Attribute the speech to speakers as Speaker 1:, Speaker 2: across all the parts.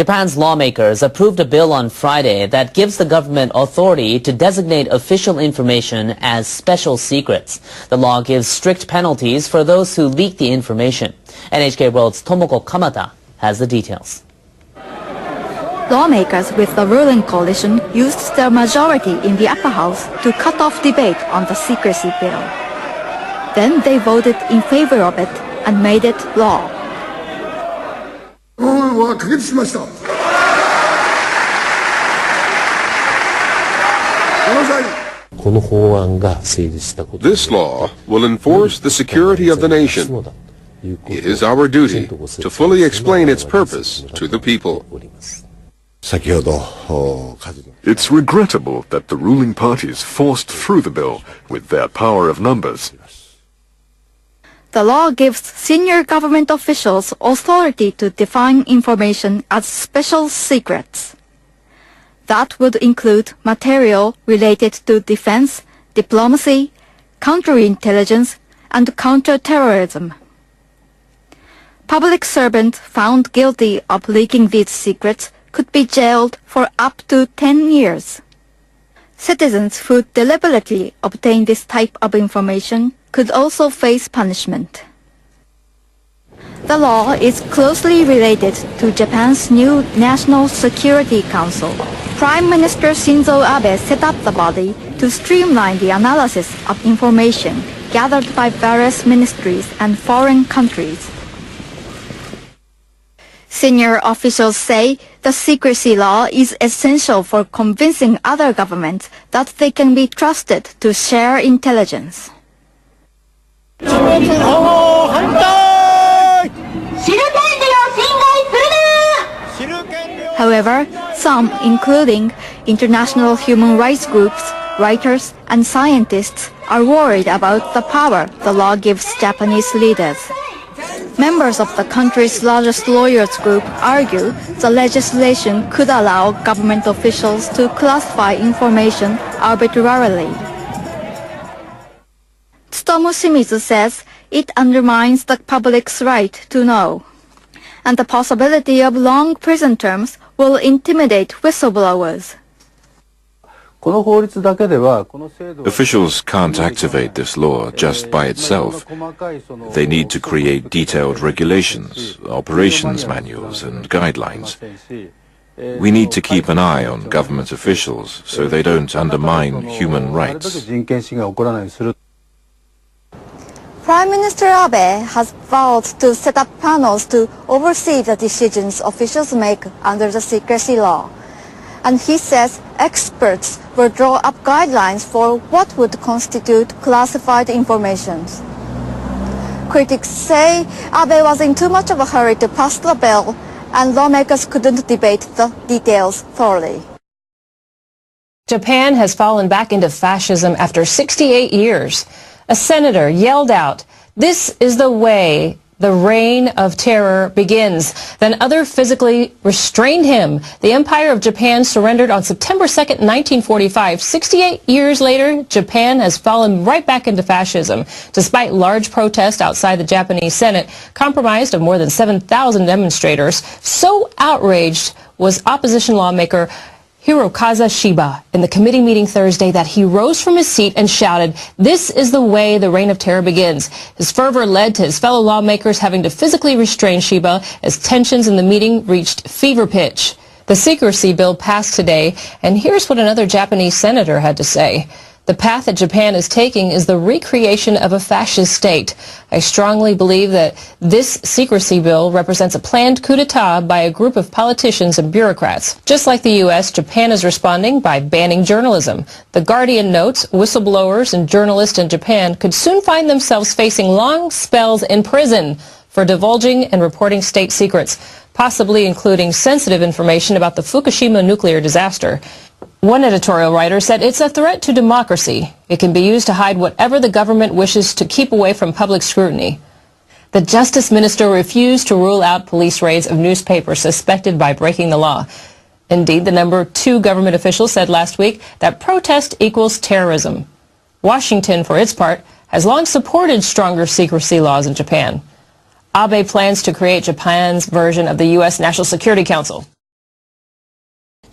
Speaker 1: Japan's lawmakers approved a bill on Friday that gives the government authority to designate official information as special secrets. The law gives strict penalties for those who leak the information. NHK World's Tomoko Kamata has the details.
Speaker 2: Lawmakers with the ruling coalition used their majority in the upper house to cut off debate on the secrecy bill. Then they voted in favor of it and made it law.
Speaker 3: This law will enforce the security of the nation. It is our duty to fully explain its purpose to the people.
Speaker 4: It's regrettable that the ruling parties forced through the bill with their power of numbers.
Speaker 2: The law gives senior government officials authority to define information as special secrets. That would include material related to defense, diplomacy, counterintelligence, and counterterrorism. Public servants found guilty of leaking these secrets could be jailed for up to 10 years. Citizens who deliberately obtain this type of information could also face punishment. The law is closely related to Japan's new National Security Council. Prime Minister Shinzo Abe set up the body to streamline the analysis of information gathered by various ministries and foreign countries. Senior officials say the secrecy law is essential for convincing other governments that they can be trusted to share intelligence. However, some, including international human rights groups, writers, and scientists, are worried about the power the law gives Japanese leaders. Members of the country's largest lawyers group argue the legislation could allow government officials to classify information arbitrarily. Tsutomu Shimizu says it undermines the public's right to know, and the possibility of long prison terms will intimidate whistleblowers.
Speaker 5: Officials can't activate this law just by itself. They need to create detailed regulations, operations manuals, and guidelines. We need to keep an eye on government officials so they don't undermine human rights.
Speaker 2: Prime Minister Abe has vowed to set up panels to oversee the decisions officials make under the secrecy law. And he says experts will draw up guidelines for what would constitute classified information. Critics say Abe was in too much of a hurry to pass the bill, and lawmakers couldn't debate the details thoroughly.
Speaker 6: Japan has fallen back into fascism after 68 years. A senator yelled out, "This is the way the reign of terror begins." Then others physically restrained him. The Empire of Japan surrendered on September 2nd, 1945. 68 years later, Japan has fallen right back into fascism, despite large protests outside the Japanese Senate, comprised of more than 7,000 demonstrators. So outraged was opposition lawmaker Hirokazu Shiba in the committee meeting Thursday that he rose from his seat and shouted, "This is the way the reign of terror begins." His fervor led to his fellow lawmakers having to physically restrain Shiba as tensions in the meeting reached fever pitch. The secrecy bill passed today, and here's what another Japanese senator had to say. "The path that Japan is taking is the recreation of a fascist state. I strongly believe that this secrecy bill represents a planned coup d'etat by a group of politicians and bureaucrats. Just like the U.S., Japan is responding by banning journalism. The Guardian notes whistleblowers and journalists in Japan could soon find themselves facing long spells in prison for divulging and reporting state secrets, possibly including sensitive information about the Fukushima nuclear disaster." One editorial writer said it's a threat to democracy. It can be used to hide whatever the government wishes to keep away from public scrutiny. The Justice Minister refused to rule out police raids of newspapers suspected by breaking the law. Indeed, the number 2 government official said last week that protest equals terrorism. Washington, for its part, has long supported stronger secrecy laws in Japan. Abe plans to create Japan's version of the U.S. National Security Council.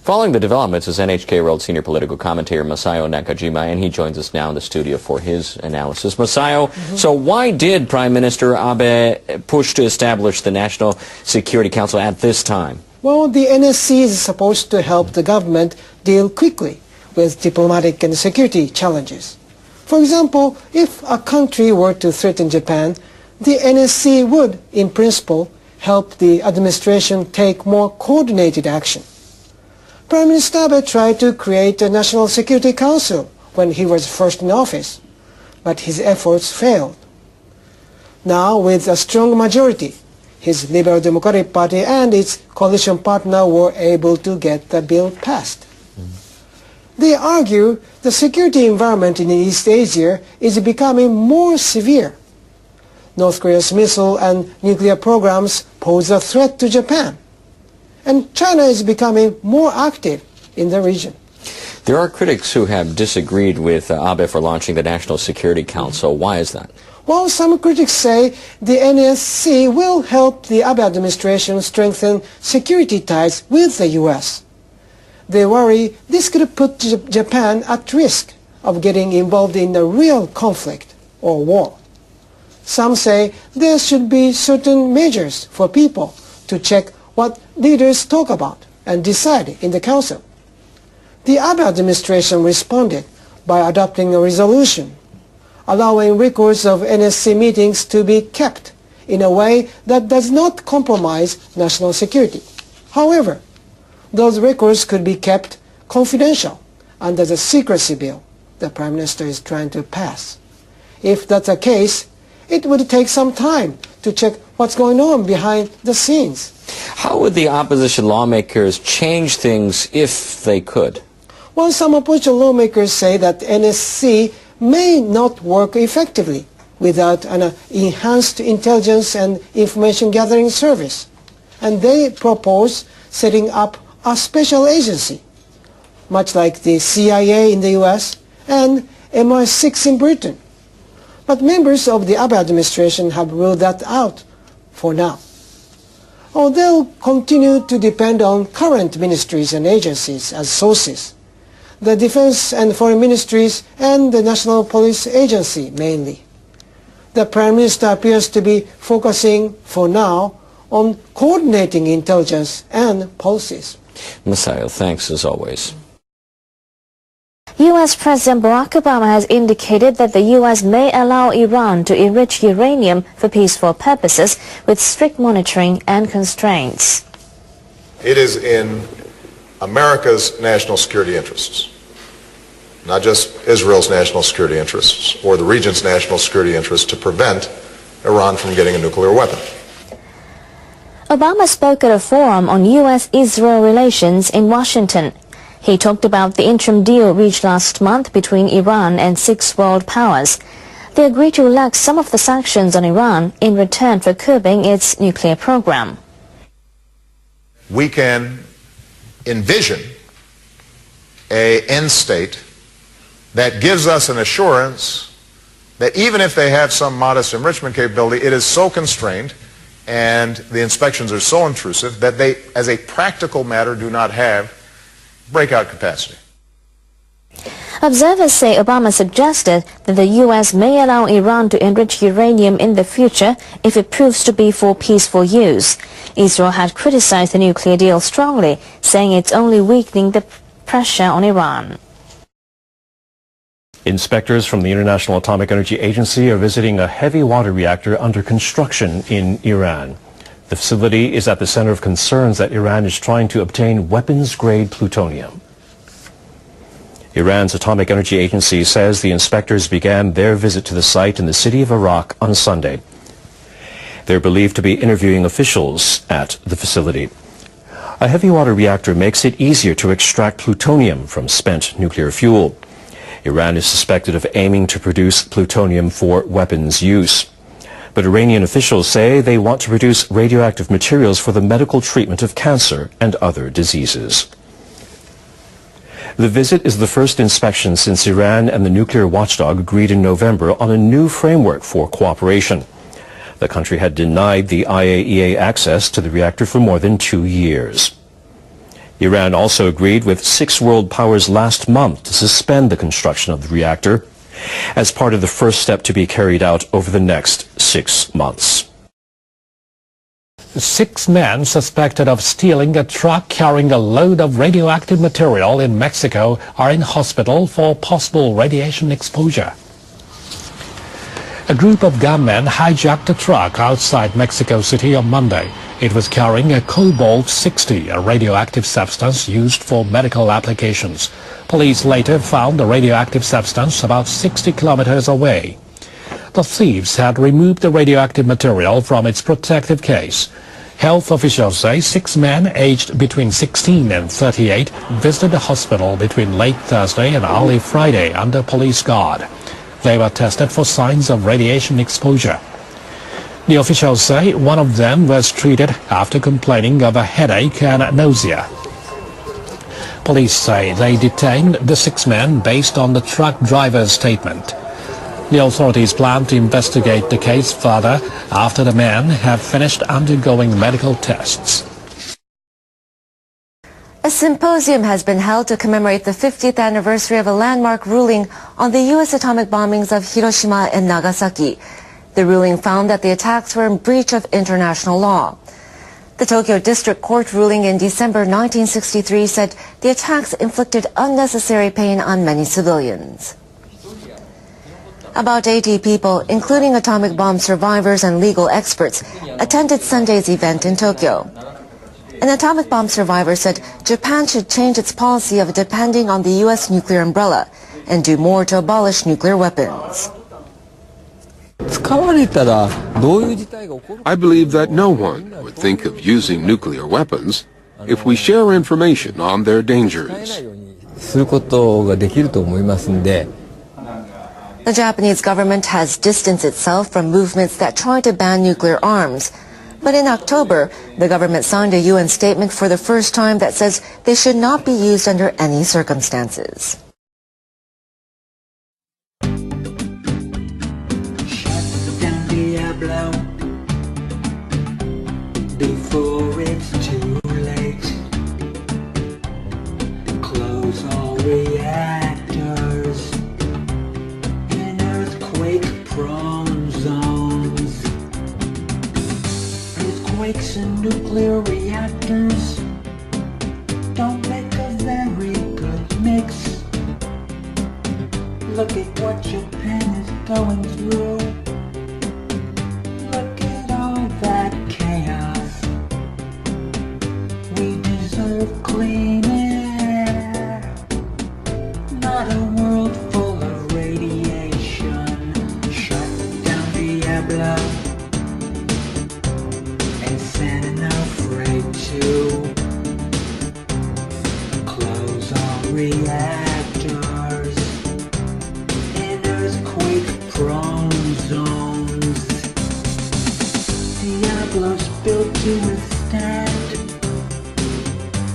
Speaker 7: Following the developments is NHK World Senior Political Commentator Masayo Nakajima, and he joins us now in the studio for his analysis. Masayo, so why did Prime Minister Abe push to establish the National Security Council at this time?
Speaker 8: Well, the NSC is supposed to help the government deal quickly with diplomatic and security challenges. For example, if a country were to threaten Japan, the NSC would, in principle, help the administration take more coordinated action. Prime Minister Abe tried to create a National Security Council when he was first in office, but his efforts failed. Now, with a strong majority, his Liberal Democratic Party and its coalition partner were able to get the bill passed. They argue the security environment in East Asia is becoming more severe. North Korea's missile and nuclear programs pose a threat to Japan, and China is becoming more active in the region.
Speaker 7: There are critics who have disagreed with Abe for launching the National Security Council. Why is that?
Speaker 8: Well, some critics say the NSC will help the Abe administration strengthen security ties with the U.S. They worry this could put Japan at risk of getting involved in a real conflict or war. Some say there should be certain measures for people to check what leaders talk about and decide in the Council. The Abe administration responded by adopting a resolution allowing records of NSC meetings to be kept in a way that does not compromise national security. However, those records could be kept confidential under the Secrecy bill the Prime Minister is trying to pass. If that's the case, it would take some time to check what's going on behind the scenes.
Speaker 7: How would the opposition lawmakers change things if they could?
Speaker 8: Well, some opposition lawmakers say that NSC may not work effectively without an enhanced intelligence and information gathering service. And they propose setting up a special agency, much like the CIA in the US and MI6 in Britain. But members of the Abe administration have ruled that out for now. Or they'll continue to depend on current ministries and agencies as sources, the Defense and Foreign Ministries and the National Police Agency mainly. The Prime Minister appears to be focusing for now on coordinating intelligence and policies.
Speaker 7: Masayo, thanks as always.
Speaker 9: U.S. President Barack Obama has indicated that the U.S. may allow Iran to enrich uranium for peaceful purposes with strict monitoring and constraints.
Speaker 10: It is in America's national security interests, not just Israel's national security interests or the region's national security interests, to prevent Iran from getting a nuclear weapon.
Speaker 9: Obama spoke at a forum on U.S.-Israel relations in Washington. He talked about the interim deal reached last month between Iran and 6 world powers. They agreed to relax some of the sanctions on Iran in return for curbing its nuclear program.
Speaker 10: We can envision an end state that gives us an assurance that even if they have some modest enrichment capability, it is so constrained and the inspections are so intrusive that they, as a practical matter, do not have breakout capacity.
Speaker 9: Observers say Obama suggested that the U.S. may allow Iran to enrich uranium in the future if it proves to be for peaceful use. Israel had criticized the nuclear deal strongly, saying it's only weakening the pressure on Iran.
Speaker 11: Inspectors from the International Atomic Energy Agency are visiting a heavy water reactor under construction in Iran. The facility is at the center of concerns that Iran is trying to obtain weapons-grade plutonium. Iran's Atomic Energy Agency says the inspectors began their visit to the site in the city of Arak on Sunday. They're believed to be interviewing officials at the facility. A heavy water reactor makes it easier to extract plutonium from spent nuclear fuel. Iran is suspected of aiming to produce plutonium for weapons use. But Iranian officials say they want to produce radioactive materials for the medical treatment of cancer and other diseases. The visit is the first inspection since Iran and the nuclear watchdog agreed in November on a new framework for cooperation. The country had denied the IAEA access to the reactor for more than 2 years. Iran also agreed with 6 world powers last month to suspend the construction of the reactor as part of the first step to be carried out over the next 6 months.
Speaker 12: 6 men suspected of stealing a truck carrying a load of radioactive material in Mexico are in hospital for possible radiation exposure. A group of gunmen hijacked a truck outside Mexico City on Monday. It was carrying a cobalt-60, a radioactive substance used for medical applications. Police later found the radioactive substance about 60 kilometers away. The thieves had removed the radioactive material from its protective case. Health officials say 6 men aged between 16 and 38 visited the hospital between late Thursday and early Friday under police guard. They were tested for signs of radiation exposure. The officials say one of them was treated after complaining of a headache and nausea. Police say they detained the 6 men based on the truck driver's statement. The authorities plan to investigate the case further after the men have finished undergoing medical tests.
Speaker 13: A symposium has been held to commemorate the 50th anniversary of a landmark ruling on the U.S. atomic bombings of Hiroshima and Nagasaki. The ruling found that the attacks were in breach of international law. The Tokyo District Court ruling in December 1963 said the attacks inflicted unnecessary pain on many civilians. About 80 people, including atomic bomb survivors and legal experts, attended Sunday's event in Tokyo. An atomic bomb survivor said Japan should change its policy of depending on the U.S. nuclear umbrella and do more to abolish nuclear weapons.
Speaker 3: I believe that no one would think of using nuclear weapons if we share information on their dangers.
Speaker 13: The Japanese government has distanced itself from movements that try to ban nuclear arms. But in October, the government signed a UN statement for the first time that says they should not be used under any circumstances.
Speaker 14: Before it's too late, close all reactors in earthquake-prone zones. Earthquakes in nuclear reactors don't make a very good mix. Look at what Japan is going through. Look at all that chaos. We deserve clean air, not a world full of radiation. Shut down Diablo and Santa afraid to close all reactors in earthquake-prone zones. Diablo's built to withstand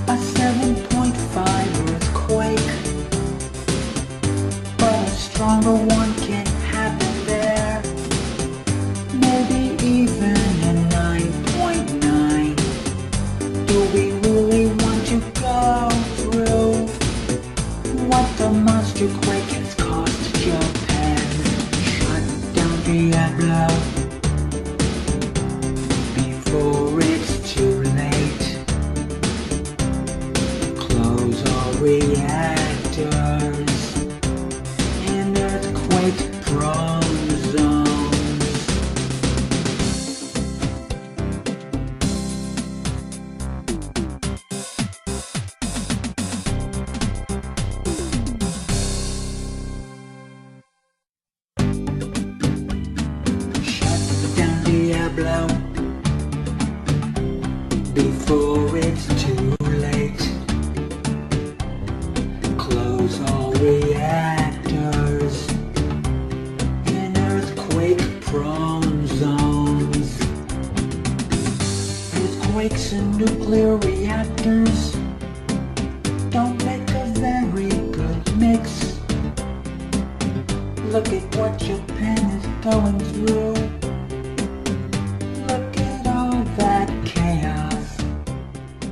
Speaker 14: a 7.5 earthquake, but a stronger one can happen there. Maybe even a 9.9. Do we really want to go through what the monster quake has cost Japan? Shut down Diablo before it's too late. Close all reactors in earthquake-prone zones. Shut down Diablo before it's too late. Close all reactors in earthquake-prone zones. Earthquakes in nuclear reactors don't make a very good mix. Look at what Japan is going through.